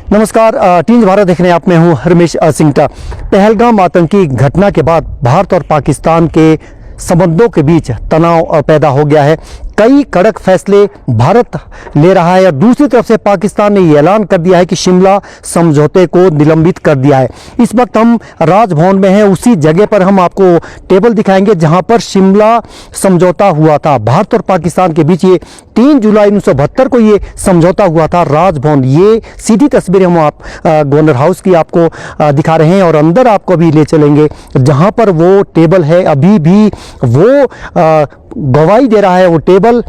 नमस्कार, टीन्स भारत देख रहे हैं आप। मैं हूं रमेश सिंगटा। पहलगाम आतंकी घटना के बाद भारत और पाकिस्तान के संबंधों के बीच तनाव पैदा हो गया है। कई कड़क फैसले भारत ले रहा है और दूसरी तरफ से पाकिस्तान ने ये ऐलान कर दिया है कि शिमला समझौते को निलंबित कर दिया है। इस वक्त हम राजभवन में हैं, उसी जगह पर हम आपको टेबल दिखाएंगे जहां पर शिमला समझौता हुआ था। भारत और पाकिस्तान के बीच ये 3 जुलाई 1972 को ये समझौता हुआ था। राजभवन, ये सीधी तस्वीरें हम आप गवर्नर हाउस की आपको दिखा रहे हैं और अंदर आपको भी ले चलेंगे जहां पर वो टेबल है। अभी भी वो गवाही दे रहा है वो टेबल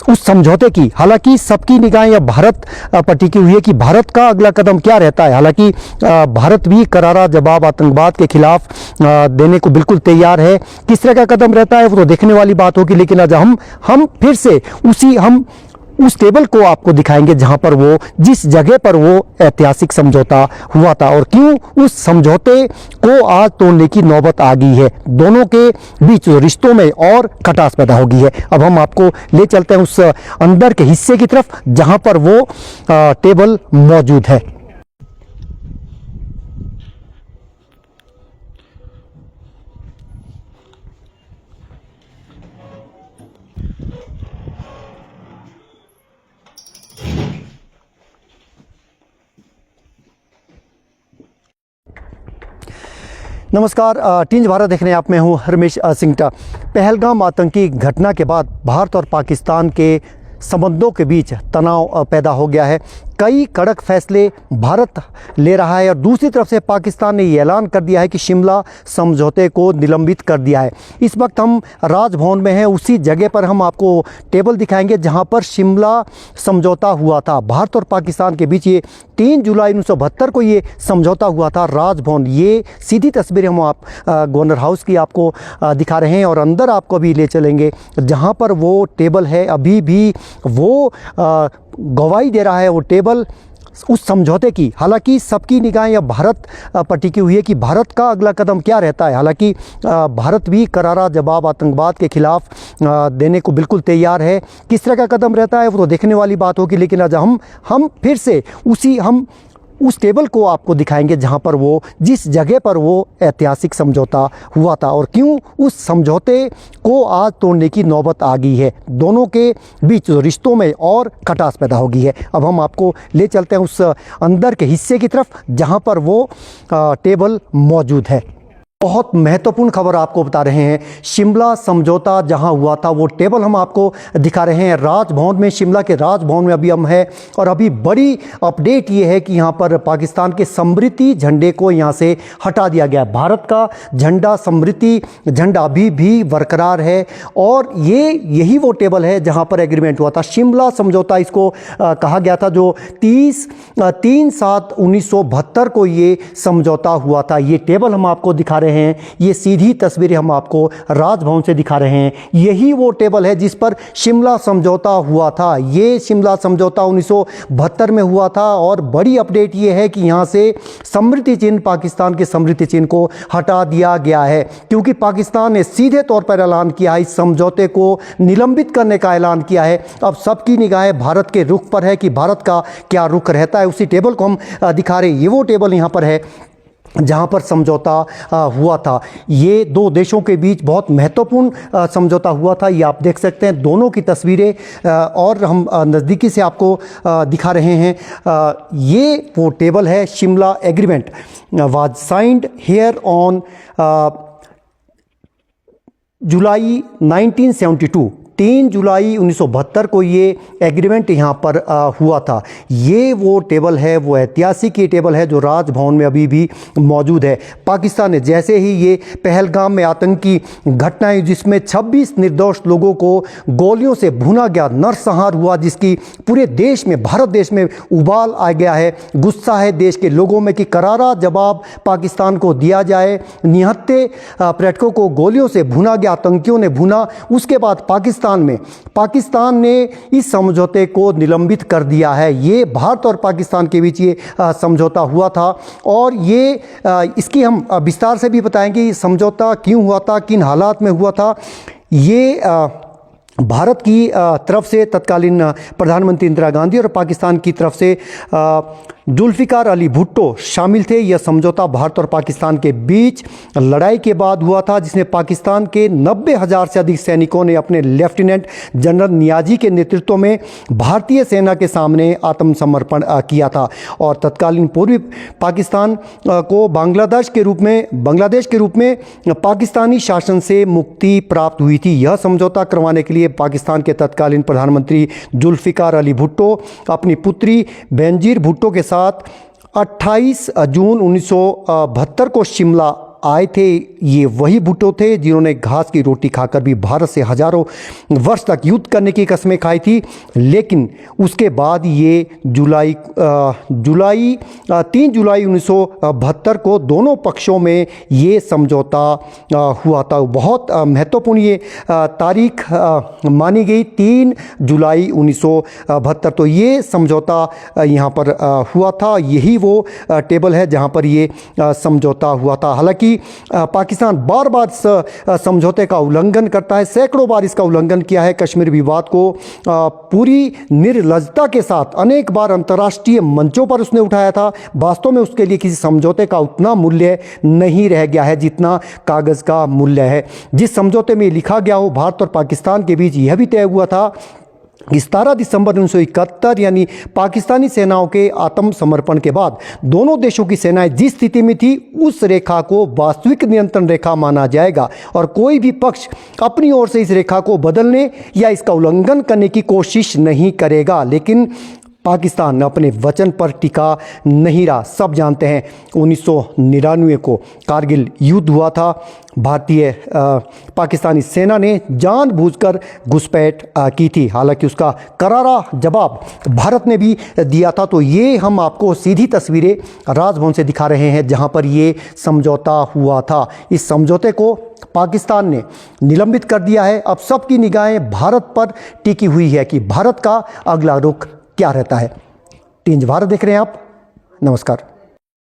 उस समझौते की। हालांकि सबकी निगाहें अब भारत पर टिकी हुई है कि भारत का अगला कदम क्या रहता है। हालांकि भारत भी करारा जवाब आतंकवाद के खिलाफ देने को बिल्कुल तैयार है। किस तरह का कदम रहता है वो तो देखने वाली बात होगी, लेकिन आज हम फिर से उस टेबल को आपको दिखाएंगे जहां पर वो जिस जगह पर वो ऐतिहासिक समझौता हुआ था और क्यों उस समझौते को आज तोड़ने की नौबत आ गई है। दोनों के बीच रिश्तों में और खटास पैदा हो गई है। अब हम आपको ले चलते हैं उस अंदर के हिस्से की तरफ जहां पर वो टेबल मौजूद है। नमस्कार, टीन्स भारत देख रहे हैं आप। मैं हूं रमेश सिंगटा। पहलगाम आतंकी घटना के बाद भारत और पाकिस्तान के संबंधों के बीच तनाव पैदा हो गया है। कई कड़क फैसले भारत ले रहा है और दूसरी तरफ से पाकिस्तान ने ये ऐलान कर दिया है कि शिमला समझौते को निलंबित कर दिया है। इस वक्त हम राजभवन में हैं, उसी जगह पर हम आपको टेबल दिखाएंगे जहां पर शिमला समझौता हुआ था। भारत और पाकिस्तान के बीच ये 3 जुलाई 1972 को ये समझौता हुआ था। राजभवन, ये सीधी तस्वीरें हम आप गवर्नर हाउस की आपको दिखा रहे हैं और अंदर आपको भी ले चलेंगे जहां पर वो टेबल है। अभी भी वो गवाही दे रहा है वो टेबल उस समझौते की। हालांकि सबकी निगाहें अब भारत पर टिकी हुई है कि भारत का अगला कदम क्या रहता है। हालांकि भारत भी करारा जवाब आतंकवाद के खिलाफ देने को बिल्कुल तैयार है। किस तरह का कदम रहता है वो तो देखने वाली बात होगी, लेकिन आज हम फिर से उस टेबल को आपको दिखाएंगे जहां पर वो जिस जगह पर वो ऐतिहासिक समझौता हुआ था और क्यों उस समझौते को आज तोड़ने की नौबत आ गई है। दोनों के बीच रिश्तों में और खटास पैदा हो गई है। अब हम आपको ले चलते हैं उस अंदर के हिस्से की तरफ जहां पर वो टेबल मौजूद है। बहुत महत्वपूर्ण खबर आपको बता रहे हैं। शिमला समझौता जहां हुआ था वो टेबल हम आपको दिखा रहे हैं। राजभवन में, शिमला के राजभवन में अभी हम हैं और अभी बड़ी अपडेट ये है कि यहां पर पाकिस्तान के समृद्धि झंडे को यहां से हटा दिया गया। भारत का झंडा, समृद्धि झंडा अभी भी बरकरार है और यही वो टेबल है जहां पर एग्रीमेंट हुआ था। शिमला समझौता इसको कहा गया था, जो 3/7/1972 को ये समझौता हुआ था। ये टेबल हम आपको दिखा रहे हैं। ये सीधी तस्वीरें हम आपको राजभवन से दिखा रहे हैं। यही वो टेबल है जिस पर शिमला समझौता हुआ था। ये शिमला समझौता 1972 में हुआ था और बड़ी अपडेट ये है कि यहां से समृद्धि चिन्ह, पाकिस्तान के समृद्धि चिन्ह को हटा दिया गया है, क्योंकि पाकिस्तान ने सीधे तौर पर ऐलान किया है, इस समझौते को निलंबित करने का ऐलान किया है। अब सबकी निगाहें भारत के रुख पर है कि भारत का क्या रुख रहता है। उसी टेबल को हम दिखा रहे हैं। ये वो टेबल यहां पर है जहां पर समझौता हुआ था। ये दो देशों के बीच बहुत महत्वपूर्ण समझौता हुआ था। ये आप देख सकते हैं दोनों की तस्वीरें और हम नज़दीकी से आपको दिखा रहे हैं। ये वो टेबल है। Shimla agreement was signed here on July 1972। 3 जुलाई 1972 को ये एग्रीमेंट यहाँ पर हुआ था। ये वो टेबल है, वो ऐतिहासिक ये टेबल है जो राजभवन में अभी भी मौजूद है। पाकिस्तान ने जैसे ही ये पहलगाम में आतंकी घटनाएं जिसमें 26 निर्दोष लोगों को गोलियों से भुना गया, नरसंहार हुआ, जिसकी पूरे देश में, भारत देश में उबाल आ गया है। गुस्सा है देश के लोगों में कि करारा जवाब पाकिस्तान को दिया जाए। निहत्थे पर्यटकों को गोलियों से भुना गया, आतंकियों ने भुना। उसके बाद पाकिस्तान ने इस समझौते को निलंबित कर दिया है। ये भारत और पाकिस्तान के बीच ये समझौता हुआ था और ये इसकी हम विस्तार से भी बताएंगे समझौता क्यों हुआ था, किन हालात में हुआ था। ये भारत की तरफ से तत्कालीन प्रधानमंत्री इंदिरा गांधी और पाकिस्तान की तरफ से जुल्फ़िकार अली भुट्टो शामिल थे। यह समझौता भारत और पाकिस्तान के बीच लड़ाई के बाद हुआ था, जिसमें पाकिस्तान के 90,000 से अधिक सैनिकों ने अपने लेफ्टिनेंट जनरल नियाजी के नेतृत्व में भारतीय सेना के सामने आत्मसमर्पण किया था और तत्कालीन पूर्वी पाकिस्तान को बांग्लादेश के रूप में पाकिस्तानी शासन से मुक्ति प्राप्त हुई थी। यह समझौता करवाने के लिए पाकिस्तान के तत्कालीन प्रधानमंत्री जुल्फ़िकार अली भुट्टो अपनी पुत्री बेनज़ीर भुट्टो के साथ 28 जून 1972 को शिमला आए थे। ये वही भुट्टो थे जिन्होंने घास की रोटी खाकर भी भारत से हजारों वर्ष तक युद्ध करने की कस्में खाई थी, लेकिन उसके बाद ये 3 जुलाई 1972 को दोनों पक्षों में ये समझौता हुआ था। बहुत महत्वपूर्ण ये तारीख मानी गई, 3 जुलाई 1972। तो ये समझौता यहाँ पर हुआ था, यही वो टेबल है जहाँ पर ये समझौता हुआ था। हालांकि पाकिस्तान बार बार समझौते का उल्लंघन करता है, सैकड़ों बार इसका उल्लंघन किया है। कश्मीर विवाद को पूरी निर्लज्जता के साथ अनेक बार अंतर्राष्ट्रीय मंचों पर उसने उठाया था। वास्तव में उसके लिए किसी समझौते का उतना मूल्य नहीं रह गया है जितना कागज़ का मूल्य है। जिस समझौते में लिखा गया हो, भारत और पाकिस्तान के बीच यह भी तय हुआ था 17 दिसंबर 1971 यानी पाकिस्तानी सेनाओं के आत्मसमर्पण के बाद दोनों देशों की सेनाएं जिस स्थिति में थी उस रेखा को वास्तविक नियंत्रण रेखा माना जाएगा और कोई भी पक्ष अपनी ओर से इस रेखा को बदलने या इसका उल्लंघन करने की कोशिश नहीं करेगा। लेकिन पाकिस्तान अपने वचन पर टिका नहीं रहा। सब जानते हैं 1999 को कारगिल युद्ध हुआ था। भारतीय पाकिस्तानी सेना ने जानबूझकर घुसपैठ की थी, हालांकि उसका करारा जवाब भारत ने भी दिया था। तो ये हम आपको सीधी तस्वीरें राजभवन से दिखा रहे हैं जहां पर ये समझौता हुआ था। इस समझौते को पाकिस्तान ने निलंबित कर दिया है। अब सबकी निगाहें भारत पर टिकी हुई है कि भारत का अगला रुख क्या रहता है। टीन्ज भारत देख रहे हैं आप। नमस्कार।